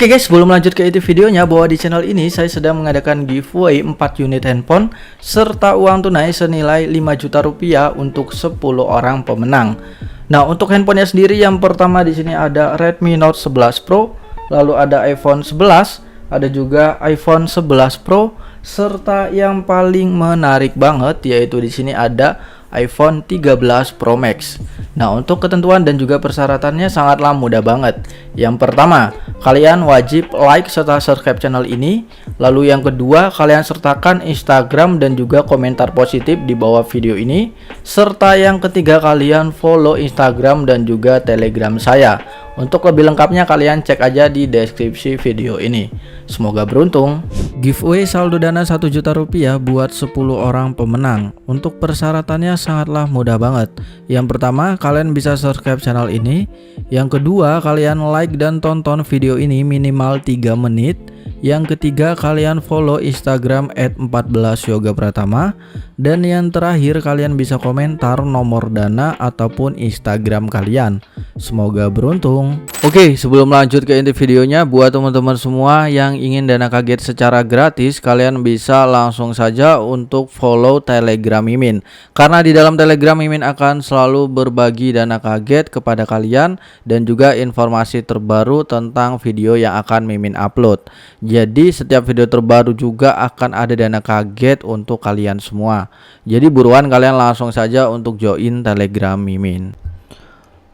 Oke guys, sebelum lanjut ke inti videonya, bahwa di channel ini saya sedang mengadakan giveaway 4 unit handphone serta uang tunai senilai 5 juta rupiah untuk 10 orang pemenang. Nah, untuk handphonenya sendiri yang pertama di sini ada Redmi Note 11 Pro, lalu ada iPhone 11, ada juga iPhone 11 Pro, serta yang paling menarik banget yaitu di sini ada iPhone 13 Pro Max. Nah, untuk ketentuan dan juga persyaratannya sangatlah mudah banget. Yang pertama, kalian wajib like serta subscribe channel ini. Lalu yang kedua, kalian sertakan Instagram dan juga komentar positif di bawah video ini. Serta yang ketiga, kalian follow Instagram dan juga Telegram saya. Untuk lebih lengkapnya kalian cek aja di deskripsi video ini. Semoga beruntung. Giveaway saldo dana 1 juta rupiah buat 10 orang pemenang. Untuk persyaratannya sangatlah mudah banget. Yang pertama, kalian bisa subscribe channel ini. Yang kedua, kalian like dan tonton video ini minimal 3 menit. Yang ketiga, kalian follow Instagram @14yogapratama. Dan yang terakhir, kalian bisa komentar nomor dana ataupun Instagram kalian. Semoga beruntung. Oke, sebelum lanjut ke inti videonya, buat teman-teman semua yang ingin dana kaget secara gratis, kalian bisa langsung saja untuk follow Telegram Mimin. Karena di dalam Telegram Mimin akan selalu berbagi dana kaget kepada kalian dan juga informasi terbaru tentang video yang akan Mimin upload. Jadi setiap video terbaru juga akan ada dana kaget untuk kalian semua. Jadi buruan kalian langsung saja untuk join Telegram Mimin.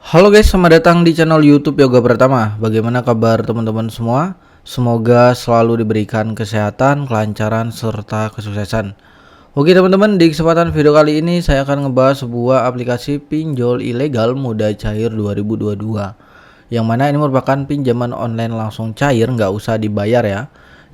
Halo guys, selamat datang di channel YouTube Yoga Pratama. Bagaimana kabar teman-teman semua? Semoga selalu diberikan kesehatan, kelancaran, serta kesuksesan. Oke teman-teman, di kesempatan video kali ini saya akan ngebahas sebuah aplikasi pinjol ilegal mudah cair 2022. Yang mana ini merupakan pinjaman online langsung cair, nggak usah dibayar ya.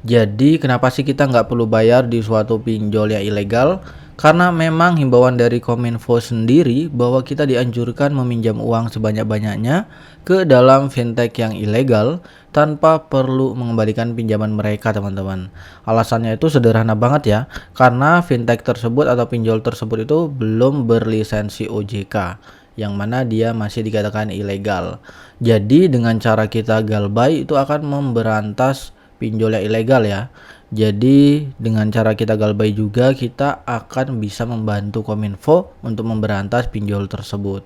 Jadi kenapa sih kita nggak perlu bayar di suatu pinjol yang ilegal? Karena memang himbauan dari Kominfo sendiri bahwa kita dianjurkan meminjam uang sebanyak-banyaknya ke dalam fintech yang ilegal tanpa perlu mengembalikan pinjaman mereka teman-teman. Alasannya itu sederhana banget ya, karena fintech tersebut atau pinjol tersebut itu belum berlisensi OJK, yang mana dia masih dikatakan ilegal. Jadi dengan cara kita galbay itu akan memberantas pinjol yang ilegal ya. Jadi dengan cara kita galbay juga kita akan bisa membantu Kominfo untuk memberantas pinjol tersebut.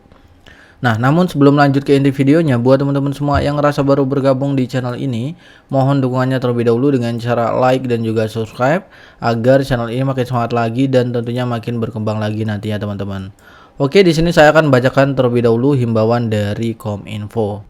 Nah, namun sebelum lanjut ke inti videonya, buat teman-teman semua yang ngerasa baru bergabung di channel ini, mohon dukungannya terlebih dahulu dengan cara like dan juga subscribe agar channel ini makin semangat lagi dan tentunya makin berkembang lagi nantinya teman-teman. Oke, di sini saya akan bacakan terlebih dahulu himbauan dari Kominfo.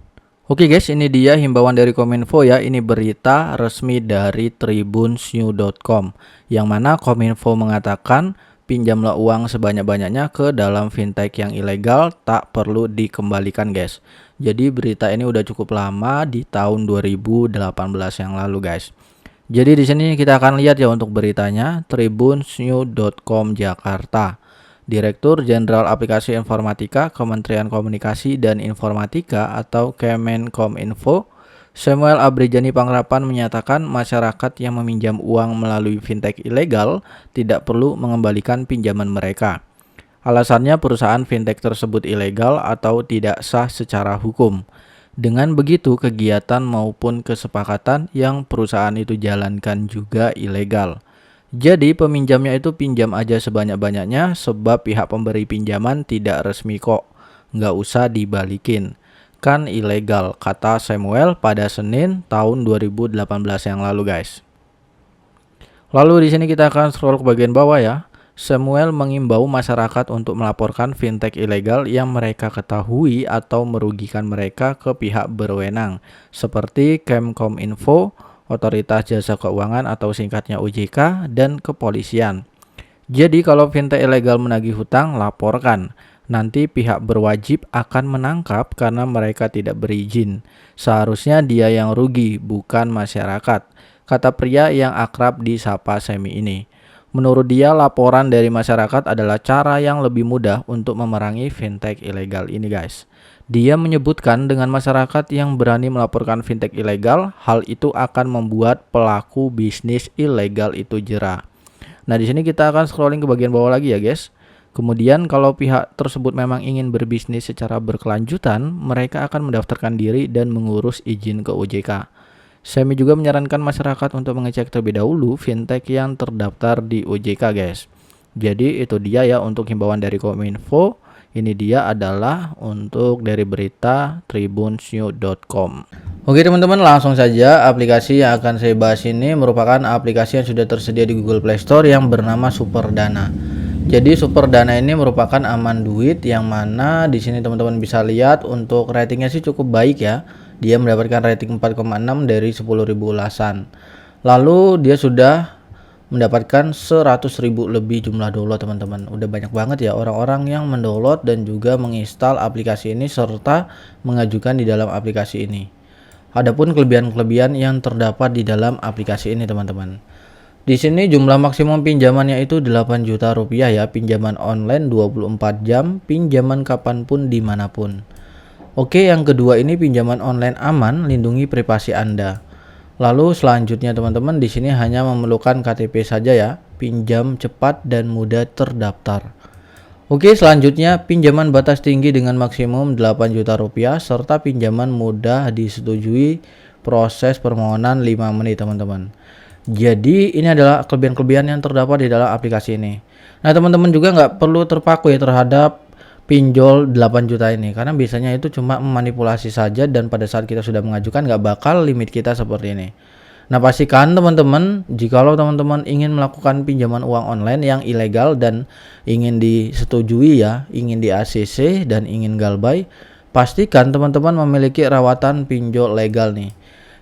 Oke guys, ini dia himbauan dari Kominfo ya. Ini berita resmi dari tribunsnews.com yang mana Kominfo mengatakan pinjamlah uang sebanyak-banyaknya ke dalam fintech yang ilegal, tak perlu dikembalikan guys. Jadi berita ini udah cukup lama, di tahun 2018 yang lalu guys. Jadi di sini kita akan lihat ya untuk beritanya, tribunsnews.com Jakarta. Direktur Jenderal Aplikasi Informatika Kementerian Komunikasi dan Informatika atau Kemenkominfo, Samuel Abrijani Pangrapan menyatakan masyarakat yang meminjam uang melalui fintech ilegal tidak perlu mengembalikan pinjaman mereka. Alasannya perusahaan fintech tersebut ilegal atau tidak sah secara hukum. Dengan begitu kegiatan maupun kesepakatan yang perusahaan itu jalankan juga ilegal. Jadi peminjamnya itu pinjam aja sebanyak-banyaknya sebab pihak pemberi pinjaman tidak resmi kok. Nggak usah dibalikin. Kan ilegal, kata Samuel pada Senin tahun 2018 yang lalu guys. Lalu di sini kita akan scroll ke bagian bawah ya. Samuel mengimbau masyarakat untuk melaporkan fintech ilegal yang mereka ketahui atau merugikan mereka ke pihak berwenang seperti Kemkominfo, Otoritas Jasa Keuangan atau singkatnya OJK, dan kepolisian. Jadi kalau fintech ilegal menagih hutang, laporkan. Nanti pihak berwajib akan menangkap karena mereka tidak berizin. Seharusnya dia yang rugi, bukan masyarakat, kata pria yang akrab disapa Semi ini. Menurut dia, laporan dari masyarakat adalah cara yang lebih mudah untuk memerangi fintech ilegal ini guys. Dia menyebutkan dengan masyarakat yang berani melaporkan fintech ilegal, hal itu akan membuat pelaku bisnis ilegal itu jera. Nah, di sini kita akan scrolling ke bagian bawah lagi ya, guys. Kemudian kalau pihak tersebut memang ingin berbisnis secara berkelanjutan, mereka akan mendaftarkan diri dan mengurus izin ke OJK. Semi juga menyarankan masyarakat untuk mengecek terlebih dahulu fintech yang terdaftar di OJK guys. Jadi itu dia ya untuk himbauan dari Kominfo. Ini dia adalah untuk dari berita tribunnews.com. Oke teman-teman, langsung saja aplikasi yang akan saya bahas ini merupakan aplikasi yang sudah tersedia di Google Play Store yang bernama Superdana. Jadi Superdana ini merupakan aman duit yang mana di sini teman-teman bisa lihat untuk ratingnya sih cukup baik ya. Dia mendapatkan rating 4,6 dari 10.000 ulasan. Lalu dia sudah mendapatkan 100.000 lebih jumlah download teman-teman. Udah banyak banget ya orang-orang yang mendownload dan juga menginstal aplikasi ini serta mengajukan di dalam aplikasi ini. Adapun kelebihan-kelebihan yang terdapat di dalam aplikasi ini teman-teman. Di sini jumlah maksimum pinjamannya itu 8 juta rupiah ya, pinjaman online 24 jam, pinjaman kapanpun dimanapun. Oke, yang kedua ini pinjaman online aman, lindungi privasi Anda. Lalu selanjutnya teman-teman di sini hanya memerlukan KTP saja ya, pinjam cepat dan mudah terdaftar. Oke, selanjutnya pinjaman batas tinggi dengan maksimum 8 juta rupiah serta pinjaman mudah disetujui proses permohonan 5 menit teman-teman. Jadi ini adalah kelebihan-kelebihan yang terdapat di dalam aplikasi ini. Nah teman-teman juga nggak perlu terpaku ya terhadap pinjol 8 juta ini, karena biasanya itu cuma memanipulasi saja dan pada saat kita sudah mengajukan nggak bakal limit kita seperti ini. Nah pastikan teman-teman, jikalau teman-teman ingin melakukan pinjaman uang online yang ilegal dan ingin disetujui ya, ingin di ACC dan ingin galbay, pastikan teman-teman memiliki rawatan pinjol legal nih.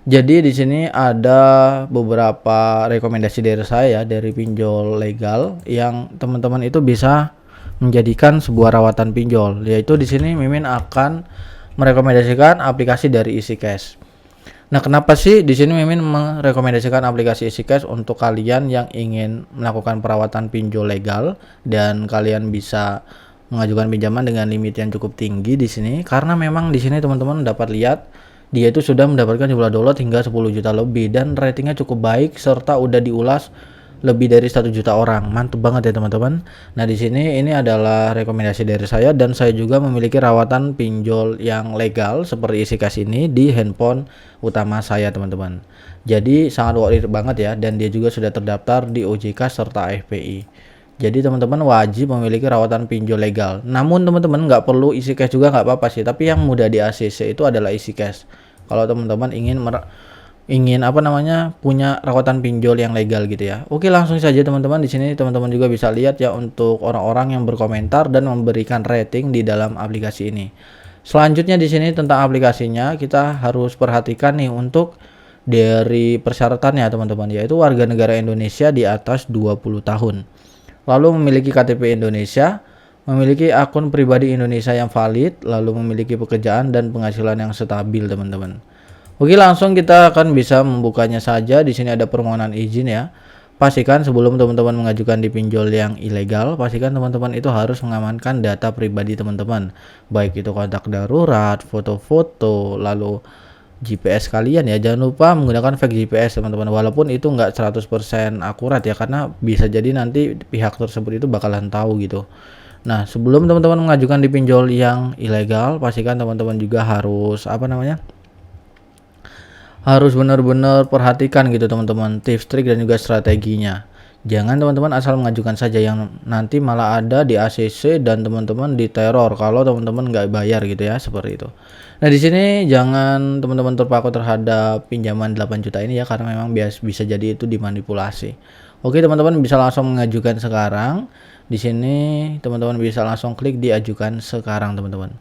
Jadi di sini ada beberapa rekomendasi dari saya dari pinjol legal yang teman-teman itu bisa menjadikan sebuah rawatan pinjol, yaitu di sini Mimin akan merekomendasikan aplikasi dari EasyCash. Nah, kenapa sih di sini Mimin merekomendasikan aplikasi EasyCash untuk kalian yang ingin melakukan perawatan pinjol legal dan kalian bisa mengajukan pinjaman dengan limit yang cukup tinggi di sini? Karena memang di sini teman-teman dapat lihat dia itu sudah mendapatkan jumlah download hingga 10 juta lebih dan ratingnya cukup baik serta udah diulas lebih dari 1 juta orang. Mantap banget ya teman-teman. Nah di sini ini adalah rekomendasi dari saya dan saya juga memiliki rawatan pinjol yang legal seperti EasyCash ini di handphone utama saya teman-teman. Jadi sangat worth it banget ya, dan dia juga sudah terdaftar di OJK serta FPI. Jadi teman-teman wajib memiliki rawatan pinjol legal. Namun teman-teman nggak perlu EasyCash juga nggak apa-apa sih. Tapi yang mudah di ACC itu adalah EasyCash. Kalau teman-teman ingin punya rawatan pinjol yang legal gitu ya. Oke, langsung saja teman-teman. Di sini teman-teman juga bisa lihat ya untuk orang-orang yang berkomentar dan memberikan rating di dalam aplikasi ini. Selanjutnya di sini tentang aplikasinya kita harus perhatikan nih untuk dari persyaratannya teman-teman, yaitu warga negara Indonesia di atas 20 tahun. Lalu memiliki KTP Indonesia, memiliki akun pribadi Indonesia yang valid, lalu memiliki pekerjaan dan penghasilan yang stabil teman-teman. Oke, langsung kita akan bisa membukanya saja. Di sini ada permohonan izin ya. Pastikan sebelum teman-teman mengajukan di pinjol yang ilegal, pastikan teman-teman itu harus mengamankan data pribadi teman-teman. Baik itu kontak darurat, foto-foto, lalu GPS kalian ya. Jangan lupa menggunakan fake GPS teman-teman. Walaupun itu nggak 100% akurat ya, karena bisa jadi nanti pihak tersebut itu bakalan tahu gitu. Nah, sebelum teman-teman mengajukan di pinjol yang ilegal, pastikan teman-teman juga harus harus benar-benar perhatikan gitu teman-teman, tips, trik dan juga strateginya. Jangan teman-teman asal mengajukan saja yang nanti malah ada di ACC dan teman-teman diteror kalau teman-teman nggak bayar gitu ya, seperti itu. Nah di sini jangan teman-teman terpaku terhadap pinjaman 8 juta ini ya, karena memang bisa jadi itu dimanipulasi. Oke teman-teman, bisa langsung mengajukan sekarang. Di sini teman-teman bisa langsung klik di ajukan sekarang teman-teman.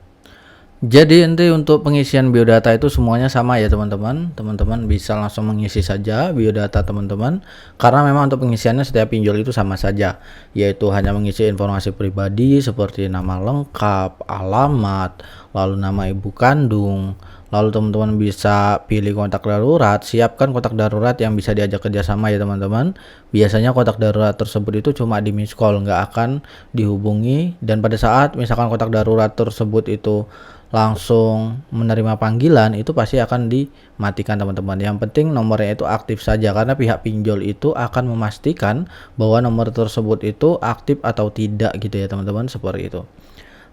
Jadi nanti untuk pengisian biodata itu semuanya sama ya teman-teman. Teman-teman bisa langsung mengisi saja biodata teman-teman, karena memang untuk pengisiannya setiap pinjol itu sama saja, yaitu hanya mengisi informasi pribadi seperti nama lengkap, alamat, lalu nama ibu kandung. Lalu teman-teman bisa pilih kontak darurat, siapkan kontak darurat yang bisa diajak kerjasama ya teman-teman. Biasanya kontak darurat tersebut itu cuma di miss call, nggak akan dihubungi, dan pada saat misalkan kontak darurat tersebut itu langsung menerima panggilan, itu pasti akan dimatikan teman-teman. Yang penting nomornya itu aktif saja, karena pihak pinjol itu akan memastikan bahwa nomor tersebut itu aktif atau tidak gitu ya teman-teman, seperti itu.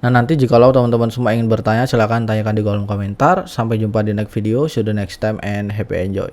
Nah nanti jikalau teman-teman semua ingin bertanya, silahkan tanyakan di kolom komentar. Sampai jumpa di next video. See you the next time and happy enjoy.